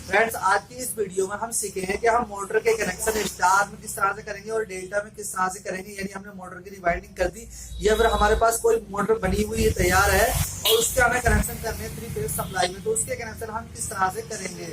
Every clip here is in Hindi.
फ्रेंड्स, आज की इस वीडियो में हम सीखेंगे कि हम मोटर के कनेक्शन स्टार में किस तरह से करेंगे और डेल्टा में किस तरह से करेंगे। यानी हमने मोटर की रिवाइंडिंग कर दी या फिर हमारे पास कोई मोटर बनी हुई है, तैयार है और उसके हमें कनेक्शन करने हैं 3 फेज सप्लाई में, तो उसके कनेक्शन हम किस तरह से करेंगे।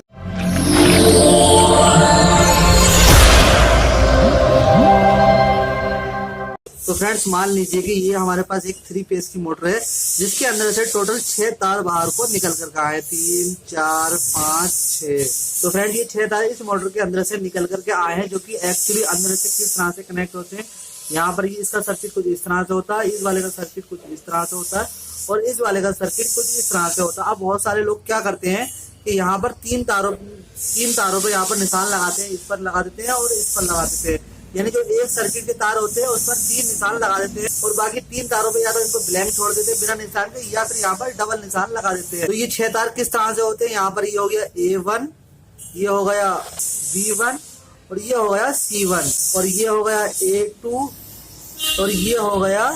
तो फ्रेंड्स, मान लीजिए कि ये हमारे पास एक 3 फेज की मोटर है जिसके अंदर से टोटल 6 तार बाहर को निकल कर आए, 3 4 5 6। तो फ्रेंड, ये 6 तार इस मोटर के अंदर से निकल करके आए हैं, जो कि एक्चुअली अंदर से किस तरह से कनेक्ट होते हैं। यहाँ पर ये इसका सर्किट कुछ इस तरह से होता है, इस वाले का सर्किट कुछ इस तरह से होता है और इस वाले का सर्किट कुछ इस तरह से होता है। अब बहुत सारे लोग क्या करते हैं कि यहाँ पर तीन तारों पर यहाँ पर निशान लगाते हैं, इस पर लगा देते हैं और इस पर लगा देते हैं। यानी जो एक सर्किट के तार होते हैं उस पर 3 निशान लगा देते हैं और बाकी 3 तारों पे या तो इनको ब्लैंक छोड़ देते हैं बिना निशान के, या फिर यहाँ पर डबल निशान लगा देते हैं। तो ये 6 तार किस तरह से होते हैं, यहाँ पर ये हो गया A1, ये हो गया B1 और ये हो गया C1 और ये हो गया A2 और ये हो गया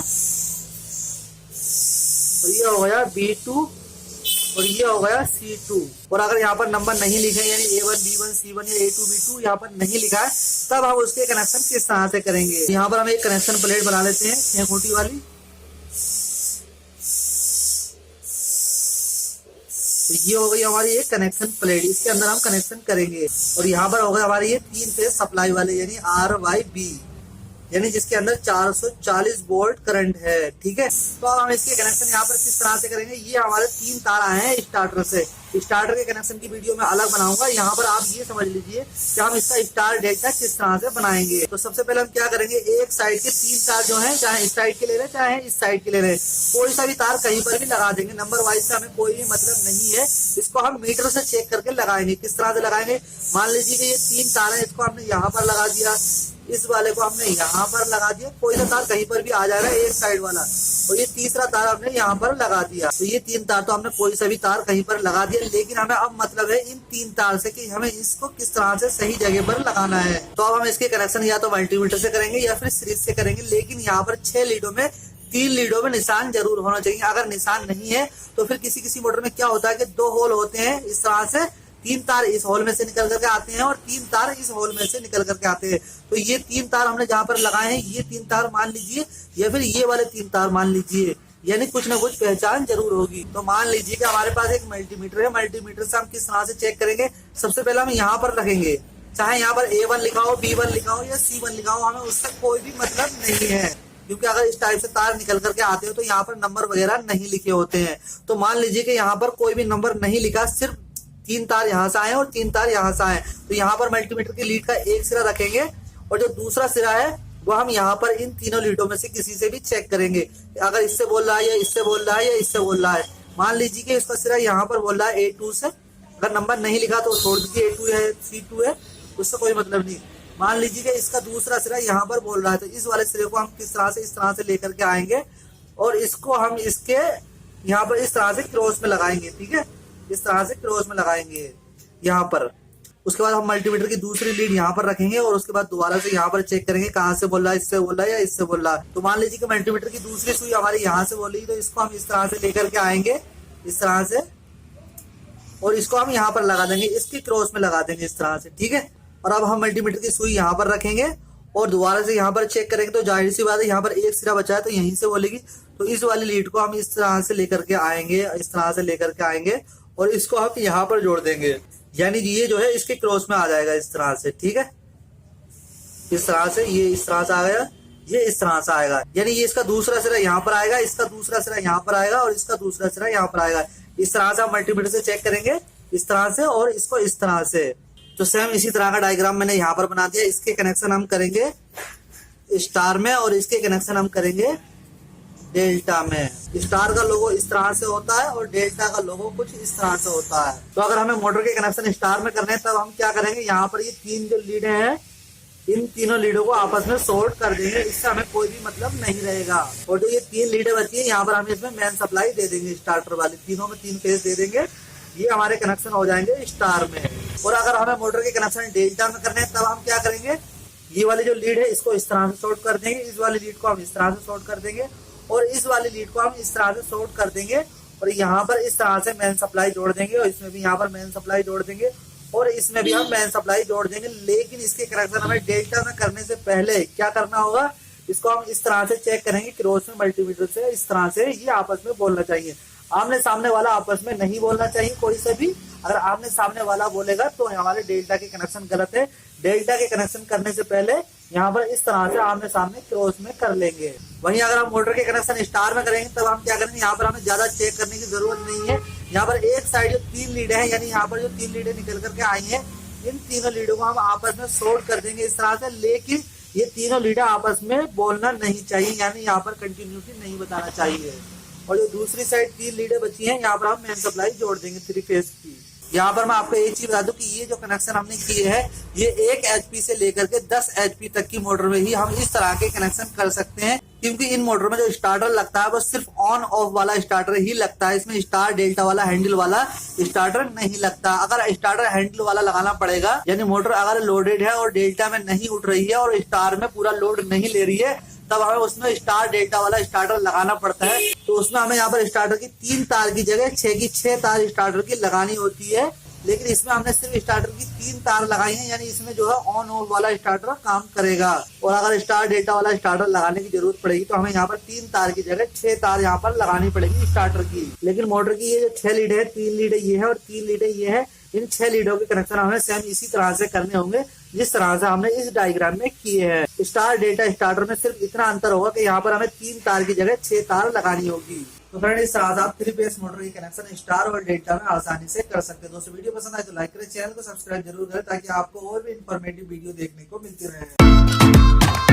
B2 और ये हो गया C2। और अगर यहाँ पर नंबर नहीं लिखे यानी A1 B1 C1 या A2 B2 यहाँ पर नहीं लिखा है, तब हम उसके कनेक्शन किस तरह से करेंगे। यहाँ पर हम एक कनेक्शन प्लेट बना लेते हैं 6 खूंटी वाली। तो ये हो गई हमारी एक कनेक्शन प्लेट, इसके अंदर हम कनेक्शन करेंगे। और यहाँ पर हो गया हमारी ये 3 फेज सप्लाई वाले यानी RYB, यानी जिसके अंदर 440 वोल्ट करंट है। ठीक है, तो अब हम इसके कनेक्शन यहाँ पर किस तरह से करेंगे। ये हमारे 3 तार आए हैं स्टार्टर से। स्टार्टर के कनेक्शन की वीडियो में अलग बनाऊंगा, यहाँ पर आप ये समझ लीजिए कि हम इसका स्टार डेल्टा किस तरह से बनाएंगे। तो सबसे पहले हम क्या करेंगे, एक साइड के 3 तार जो है, चाहे इस साइड के ले रहे चाहे इस साइड के ले रहे, कोई सा भी तार कहीं पर भी लगा देंगे। नंबर वाइज से हमें कोई भी मतलब नहीं है, इसको हम मीटर से चेक करके लगाएंगे। किस तरह से लगाएंगे, मान लीजिए कि ये 3 तार है, इसको हमने यहाँ पर लगा दिया, इस वाले को हमने यहाँ पर लगा दिया, कोई सा तार कहीं पर भी आ जाएगा एक साइड वाला, और ये तीसरा तार हमने यहाँ पर लगा दिया। तो ये 3 तार तो हमने कोई सा भी तार कहीं पर लगा दिया, लेकिन हमें अब मतलब है इन 3 तार से कि हमें इसको किस तरह से सही जगह पर लगाना है। तो अब हम इसके कनेक्शन या तो मल्टीमीटर से करेंगे या फिर सीरीज से करेंगे, लेकिन यहाँ पर 6 लीडों में 3 लीडों में निशान जरूर होना चाहिए। अगर निशान नहीं है तो फिर किसी मोटर में क्या होता है कि 2 होल होते हैं, इस तरह से 3 तार इस होल में से निकल करके आते हैं और 3 तार इस होल में से निकल करके आते हैं। तो ये 3 तार हमने जहां पर लगाए हैं, ये 3 तार मान लीजिए या फिर ये वाले 3 तार मान लीजिए, यानी कुछ ना कुछ पहचान जरूर होगी। तो मान लीजिए कि हमारे पास एक मल्टीमीटर है, मल्टीमीटर से हम किस तरह से चेक करेंगे। सबसे पहले हम यहाँ पर रखेंगे, चाहे यहाँ पर A1 लिखा हो, B1 लिखा हो या C1 लिखा हो, हमें उसका कोई भी मतलब नहीं है, क्योंकि अगर इस टाइप से तार निकल करके आते हो तो यहाँ पर नंबर वगैरह नहीं लिखे होते हैं। तो मान लीजिए कि यहाँ पर कोई भी नंबर नहीं लिखा, सिर्फ 3 तार यहाँ से आए और 3 तार यहाँ से आए, तो यहाँ पर मल्टीमीटर की लीड का एक सिरा रखेंगे और जो दूसरा सिरा है वो हम यहाँ पर इन तीनों लीडों में से किसी से भी चेक करेंगे, अगर इससे बोल रहा है या इससे बोल रहा है या इससे बोल रहा है। मान लीजिए कि इसका सिरा यहाँ पर बोल रहा है A2 से, अगर नंबर नहीं लिखा तो छोड़ दीजिए, A2 है C2 है, उससे कोई मतलब नहीं। मान लीजिए कि इसका दूसरा सिरा यहाँ पर बोल रहा है, तो इस वाले सिरे को हम किस तरह से इस तरह से लेकर के आएंगे और इसको हम इसके यहाँ पर इस तरह से क्रॉस में लगाएंगे। ठीक है, इस तरह से क्रॉस में लगाएंगे यहाँ पर। उसके बाद हम मल्टीमीटर की दूसरी लीड यहाँ पर रखेंगे और उसके बाद दोबारा से यहाँ पर चेक करेंगे कहाँ से बोल रहा है, इससे बोल रहा है या इससे बोल रहा है। तो मान लीजिए कि मल्टीमीटर की दूसरी सुई हमारी यहाँ से बोल रही है, तो इसको हम इस तरह से लेकर के आएंगे इस तरह से और इसको हम यहाँ पर लगा देंगे, इसकी क्रॉस में लगा देंगे इस तरह से। ठीक है, और अब हम मल्टीमीटर की सुई यहाँ पर रखेंगे और दोबारा से यहाँ पर चेक करेंगे, तो जाहिर सी बात है यहाँ पर एक सिरा बचा है तो यहीं से बोलेगी। तो इस वाली लीड को हम इस तरह से लेकर के आएंगे, इस तरह से लेकर के आएंगे और इसको हम यहाँ पर जोड़ देंगे, यानी ये जो है इसके क्रॉस में आ जाएगा इस तरह से। ठीक है, इस तरह से ये इस तरह से आ गया, ये इस तरह से आएगा, यानी ये इसका दूसरा सिरा यहाँ पर आएगा, इसका दूसरा सिरा यहाँ पर आएगा और इसका दूसरा सिरा यहाँ पर आएगा। इस तरह से हम मल्टीमीटर से चेक करेंगे इस तरह से और इसको इस तरह से। तो सेम इसी तरह का डायग्राम मैंने यहाँ पर बना दिया। इसके कनेक्शन हम करेंगे स्टार में और इसके कनेक्शन हम करेंगे डेल्टा में। स्टार का लोगो इस तरह से होता है और डेल्टा का लोगो कुछ इस तरह से होता है। तो अगर हमें मोटर के कनेक्शन स्टार में करने हैं तब हम क्या करेंगे, यहाँ पर ये 3 जो लीडें हैं, इन तीनों लीडों को आपस में शॉर्ट कर देंगे, इससे हमें कोई भी मतलब नहीं रहेगा। और जो ये 3 लीडें बची है यहाँ पर हम इसमें मेन सप्लाई दे देंगे, स्टार्टर वाली तीनों में 3 फेज दे देंगे, ये हमारे कनेक्शन हो जाएंगे स्टार में। और अगर हमें मोटर के कनेक्शन डेल्टा में करने हैं तब हम क्या करेंगे, ये वाली जो लीड है इसको इस तरह से शॉर्ट कर देंगे, इस वाली लीड को हम इस तरह से शॉर्ट कर देंगे और इस वाली लीड को हम इस तरह से शॉर्ट कर देंगे और यहाँ पर इस तरह से मेन सप्लाई जोड़ देंगे और इसमें भी यहाँ पर मेन सप्लाई जोड़ देंगे और इसमें भी हम मेन सप्लाई जोड़ देंगे। लेकिन इसके कनेक्शन हमें डेल्टा में करने से पहले क्या करना होगा, इसको हम इस तरह से चेक करेंगे क्रॉस में मल्टीमीटर से, इस तरह से ये आपस में बोलना चाहिए। आमने सामने वाला आपस में नहीं बोलना चाहिए कोई से भी। अगर आमने सामने वाला बोलेगा तो हमारे डेल्टा के कनेक्शन गलत है। डेल्टा के कनेक्शन करने से पहले यहाँ पर इस तरह से आमने सामने क्रॉस में कर लेंगे। वहीं अगर हम मोटर के कनेक्शन स्टार में करेंगे तब हम क्या करेंगे, यहाँ पर हमें ज्यादा चेक करने की जरूरत नहीं है। यहाँ पर एक साइड जो 3 लीड है, यानी यहाँ पर जो 3 लीडें निकल करके आई हैं, इन तीनों लीडों को हम आपस में शॉर्ट कर देंगे इस तरह से। लेकिन ये तीनों लीडें आपस में बोलना नहीं चाहिए, यानी यहाँ पर कंटिन्यूटी नहीं बताना चाहिए। और जो दूसरी साइड 3 लीडें बची हैं, यहाँ पर हम मेन सप्लाई जोड़ देंगे 3 फेज की। यहाँ पर मैं आपको एक चीज बता दूं कि ये जो कनेक्शन हमने किए हैं, ये 1 HP से लेकर के 10 HP तक की मोटर में ही हम इस तरह के कनेक्शन कर सकते हैं। क्योंकि इन मोटर में जो स्टार्टर लगता है वो सिर्फ ऑन ऑफ वाला स्टार्टर ही लगता है, इसमें स्टार डेल्टा वाला हैंडल वाला स्टार्टर नहीं लगता। अगर स्टार्टर हैंडल वाला लगाना पड़ेगा, यानी मोटर अगर लोडेड है और डेल्टा में नहीं उठ रही है और स्टार में पूरा लोड नहीं ले रही है, तब हमें उसमें स्टार डेल्टा वाला स्टार्टर लगाना पड़ता है। तो उसमें हमें यहाँ पर स्टार्टर की 3 तार की जगह 6 की 6 तार स्टार्टर की लगानी होती है। लेकिन इसमें हमने सिर्फ स्टार्टर की 3 तार लगाई है, यानी इसमें जो है ऑन ऑफ वाला स्टार्टर काम करेगा। और अगर स्टार डेल्टा वाला स्टार्टर लगाने की जरूरत पड़ेगी तो हमें यहाँ पर 3 तार की जगह 6 तार यहाँ पर लगानी पड़ेगी स्टार्टर की। लेकिन मोटर की ये जो 6 लीड है, 3 लीड ये है और 3 लीड ये है, इन 6 लीडों के कनेक्शन हमें सेम इसी तरह से करने होंगे जिस तरह से हमने इस डायग्राम में किए हैं। स्टार डेल्टा स्टार्टर में सिर्फ इतना अंतर होगा कि यहाँ पर हमें 3 तार की जगह 6 तार लगानी होगी। तो फ्रेंड, इस तरह से आप 3 फेज मोटर की कनेक्शन स्टार और डेल्टा में आसानी से कर सकते हैं। दोस्तों, वीडियो पसंद आए तो लाइक करें, चैनल को सब्सक्राइब जरूर करें ताकि आपको और भी इंफॉर्मेटिव वीडियो देखने को मिलती रहे।